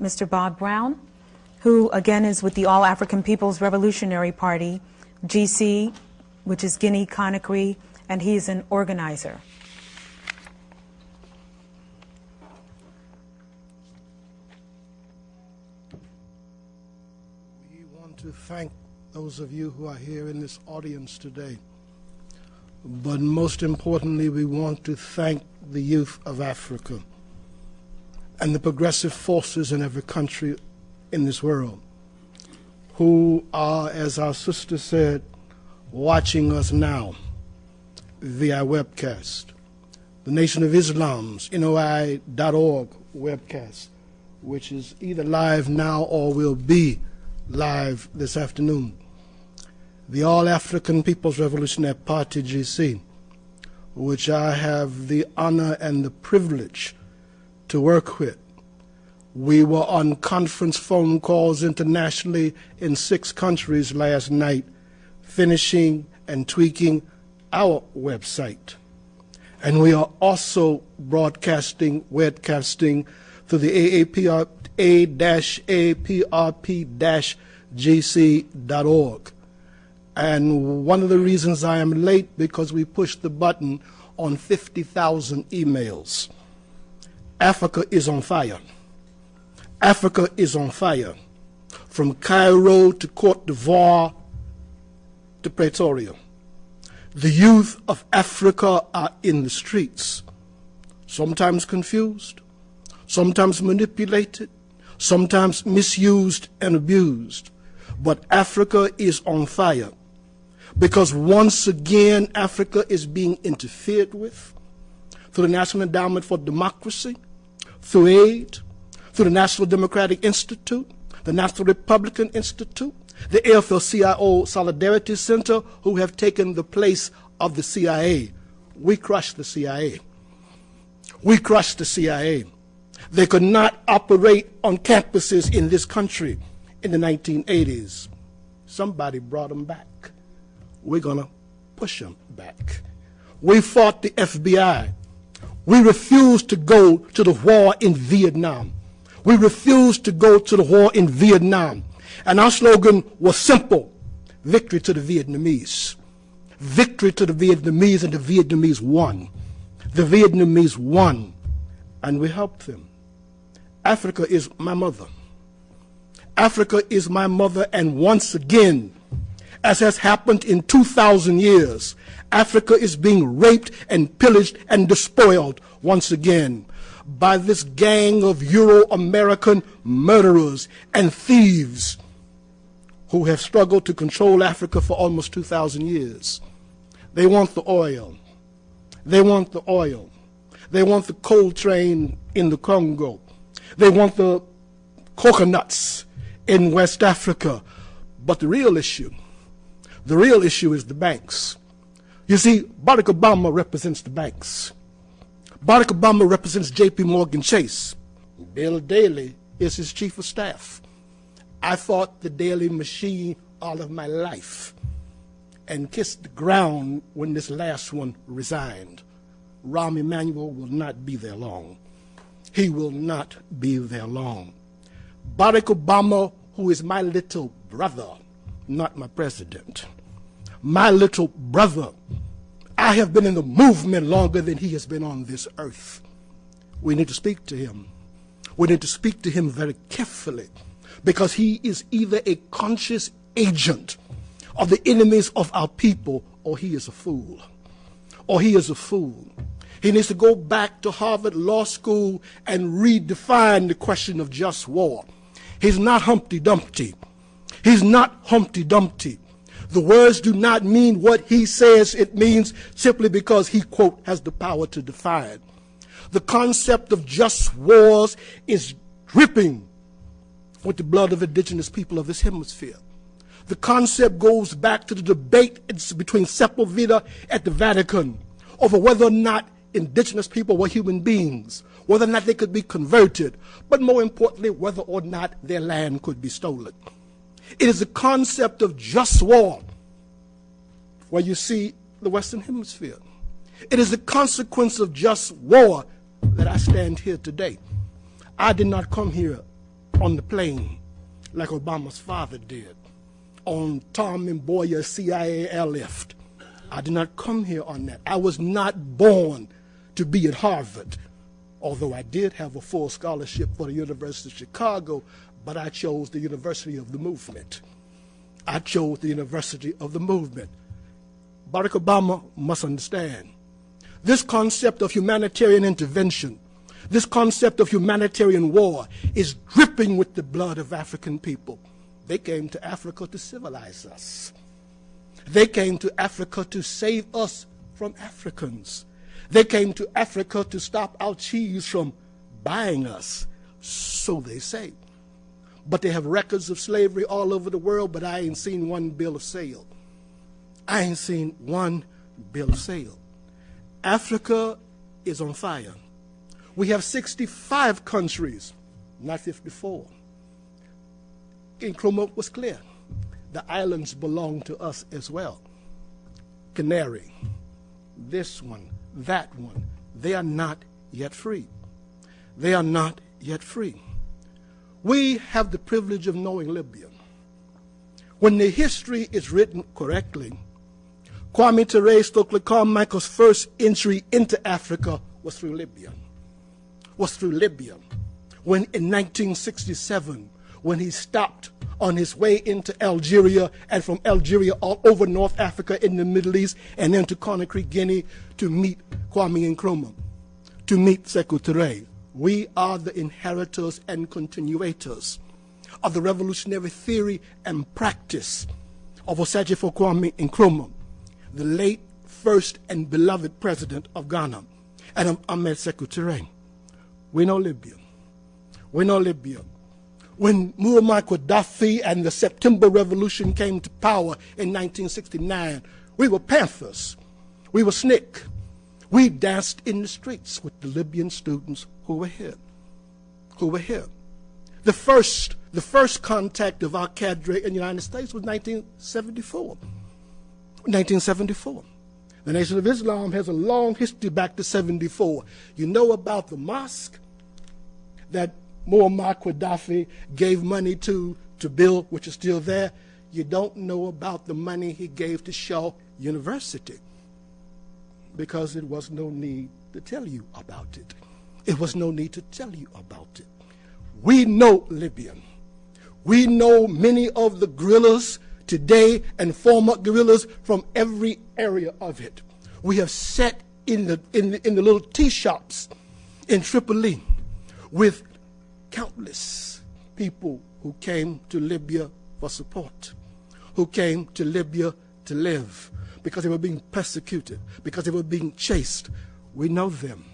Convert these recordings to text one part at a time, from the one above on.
Mr. Bob Brown, who again is with the All African People's Revolutionary Party, GC, which is Guinea-Conakry, and he is an organizer. We want to thank those of you who are here in this audience today. But most importantly, we want to thank the youth of Africa and the progressive forces in every country in this world who are, as our sister said, watching us now via webcast. The Nation of Islam's NOI.org webcast, which is either live now or will be live this afternoon. The All African People's Revolutionary Party, GC, which I have the honor and the privilege to work with. We were on conference phone calls internationally in 6 countries last night, finishing and tweaking our website. And we are also broadcasting, webcasting through the A-APRP-GC.org. And one of the reasons I am late, because we pushed the button on 50,000 emails. Africa is on fire. Africa is on fire. From Cairo to Cote d'Ivoire to Pretoria. The youth of Africa are in the streets, sometimes confused, sometimes manipulated, sometimes misused and abused. But Africa is on fire. Because once again, Africa is being interfered with through the National Endowment for Democracy, through aid, through the National Democratic Institute, the National Republican Institute, the AFL-CIO Solidarity Center, who have taken the place of the CIA. We crushed the CIA. We crushed the CIA. They could not operate on campuses in this country in the 1980s. Somebody brought them back. We're going to push them back. We fought the FBI. We refused to go to the war in Vietnam. We refused to go to the war in Vietnam. And our slogan was simple: victory to the Vietnamese. Victory to the Vietnamese, and the Vietnamese won. The Vietnamese won, and we helped them. Africa is my mother. Africa is my mother, and once again, as has happened in 2,000 years, Africa is being raped and pillaged and despoiled once again by this gang of Euro-American murderers and thieves who have struggled to control Africa for almost 2,000 years. They want the oil. They want the oil. They want the coal train in the Congo. They want the coconuts in West Africa. But the real issue is the banks. You see, Barack Obama represents the banks. Barack Obama represents J.P. Morgan Chase. Bill Daley is his chief of staff. I fought the Daley machine all of my life and kissed the ground when this last one resigned. Rahm Emanuel will not be there long. He will not be there long. Barack Obama, who is my little brother, not my president, my little brother, I have been in the movement longer than he has been on this earth. We need to speak to him. We need to speak to him very carefully, because he is either a conscious agent of the enemies of our people, or he is a fool. Or he is a fool. He needs to go back to Harvard Law School and redefine the question of just war. He's not Humpty Dumpty. He's not Humpty Dumpty. The words do not mean what he says it means simply because he, quote, has the power to define. The concept of just wars is dripping with the blood of indigenous people of this hemisphere. The concept goes back to the debate between Sepulveda at the Vatican over whether or not indigenous people were human beings, whether or not they could be converted, but more importantly, whether or not their land could be stolen. It is the concept of just war where you see the Western Hemisphere. It is the consequence of just war that I stand here today. I did not come here on the plane like Obama's father did, on Tom and Boyer's CIA airlift. I did not come here on that. I was not born to be at Harvard, although I did have a full scholarship for the University of Chicago, but I chose the University of the Movement. I chose the University of the Movement. Barack Obama must understand, this concept of humanitarian intervention, this concept of humanitarian war is dripping with the blood of African people. They came to Africa to civilize us. They came to Africa to save us from Africans. They came to Africa to stop our cheese from buying us, so they say. But they have records of slavery all over the world, but I ain't seen one bill of sale. I ain't seen one bill of sale. Africa is on fire. We have 65 countries, not 54. Nkrumah was clear. The islands belong to us as well. Canary, this one, that one, they are not yet free. They are not yet free. We have the privilege of knowing Libya. When the history is written correctly, Kwame Ture Stokely Carmichael's first entry into Africa was through Libya. When in 1967, when he stopped on his way into Algeria, and from Algeria all over North Africa in the Middle East, and then to Conakry, Guinea, to meet Kwame Nkrumah, to meet Sekou Touré. We are the inheritors and continuators of the revolutionary theory and practice of Osagyefo Kwame Nkrumah, the late first and beloved president of Ghana, and of Ahmed Sekou Touré. We know Libya. We know Libya. When Muammar Gaddafi and the September Revolution came to power in 1969, we were panthers. We were snake. We danced in the streets with the Libyan students who were here. The first contact of our cadre in the United States was 1974. The Nation of Islam has a long history back to 74. You know about the mosque that Muammar Gaddafi gave money to build, which is still there. You don't know about the money he gave to Shaw University, because it was no need to tell you about it. It was no need to tell you about it. We know Libya. We know many of the guerrillas today and former guerrillas from every area of it. We have sat in the little tea shops in Tripoli with countless people who came to Libya for support, who came to Libya to live, because they were being persecuted, because they were being chased. We know them.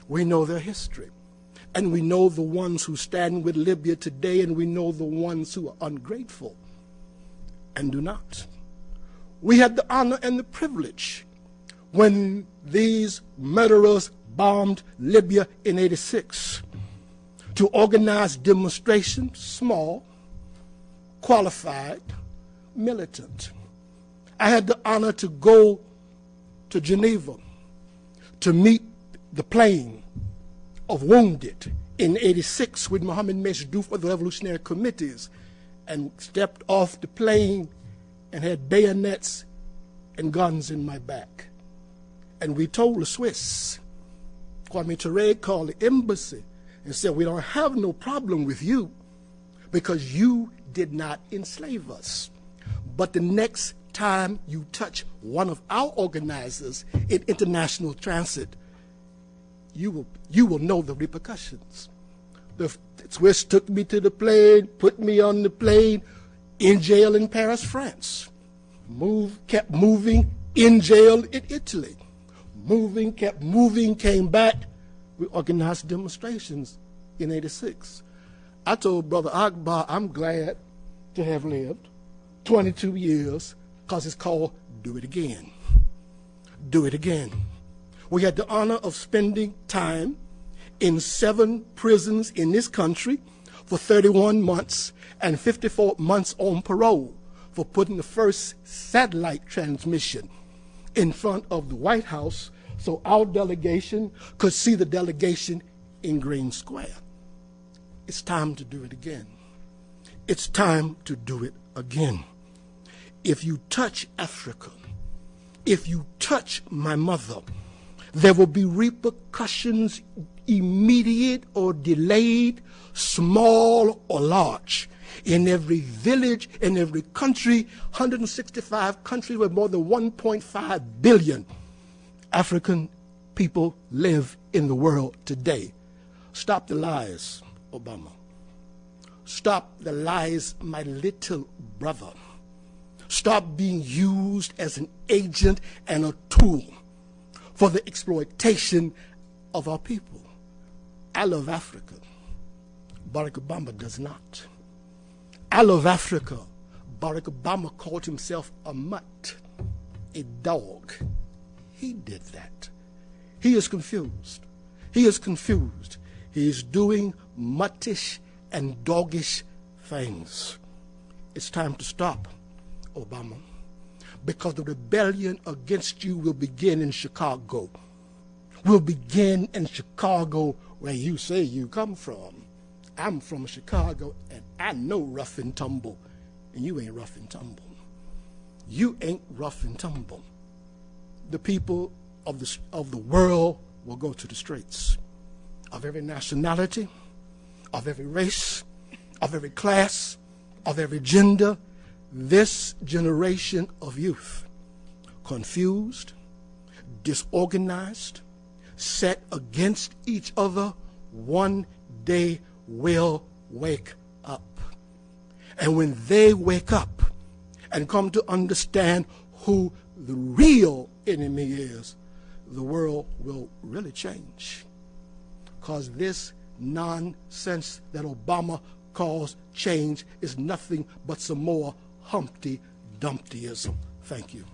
We know their history. And we know the ones who stand with Libya today, and we know the ones who are ungrateful and do not. We had the honor and the privilege when these murderers bombed Libya in '86 to organize demonstrations, small, qualified, militant. I had the honor to go to Geneva to meet the plane of wounded in '86 with Mohammed Meshdoof of the Revolutionary Committees, and stepped off the plane and had bayonets and guns in my back. And we told the Swiss, Kwame Ture called the embassy and said, we don't have no problem with you because you did not enslave us. But the next time you touch one of our organizers in international transit, you will know the repercussions. The Swiss took me to the plane, put me on the plane, in jail in Paris, France. Kept moving, in jail in Italy. Kept moving, came back. We organized demonstrations in '86. I told Brother Akbar, I'm glad to have lived 22 years, because it's called Do It Again. Do it again. We had the honor of spending time in 7 prisons in this country for 31 months and 54 months on parole for putting the first satellite transmission in front of the White House so our delegation could see the delegation in Green Square. It's time to do it again. It's time to do it again. If you touch Africa, if you touch my mother, there will be repercussions, immediate or delayed, small or large, in every village, in every country, 165 countries with more than 1.5 billion African people live in the world today. Stop the lies, Obama. Stop the lies, my little brother. Stop being used as an agent and a tool for the exploitation of our people. I love Africa. Barack Obama does not. I love Africa. Barack Obama called himself a mutt, a dog. He did that. He is confused. He is confused. He is doing muttish and doggish things. It's time to stop, Obama, because the rebellion against you will begin in Chicago. Will begin in Chicago, where you say you come from. I'm from Chicago, and I know rough and tumble, and you ain't rough and tumble. You ain't rough and tumble. The people of the world will go to the streets, of every nationality, of every race, of every class, of every gender. This generation of youth, confused, disorganized, set against each other, one day will wake up. And when they wake up and come to understand who the real enemy is, the world will really change. Because this nonsense that Obama calls change is nothing but some more Humpty Dumptyism. Thank you.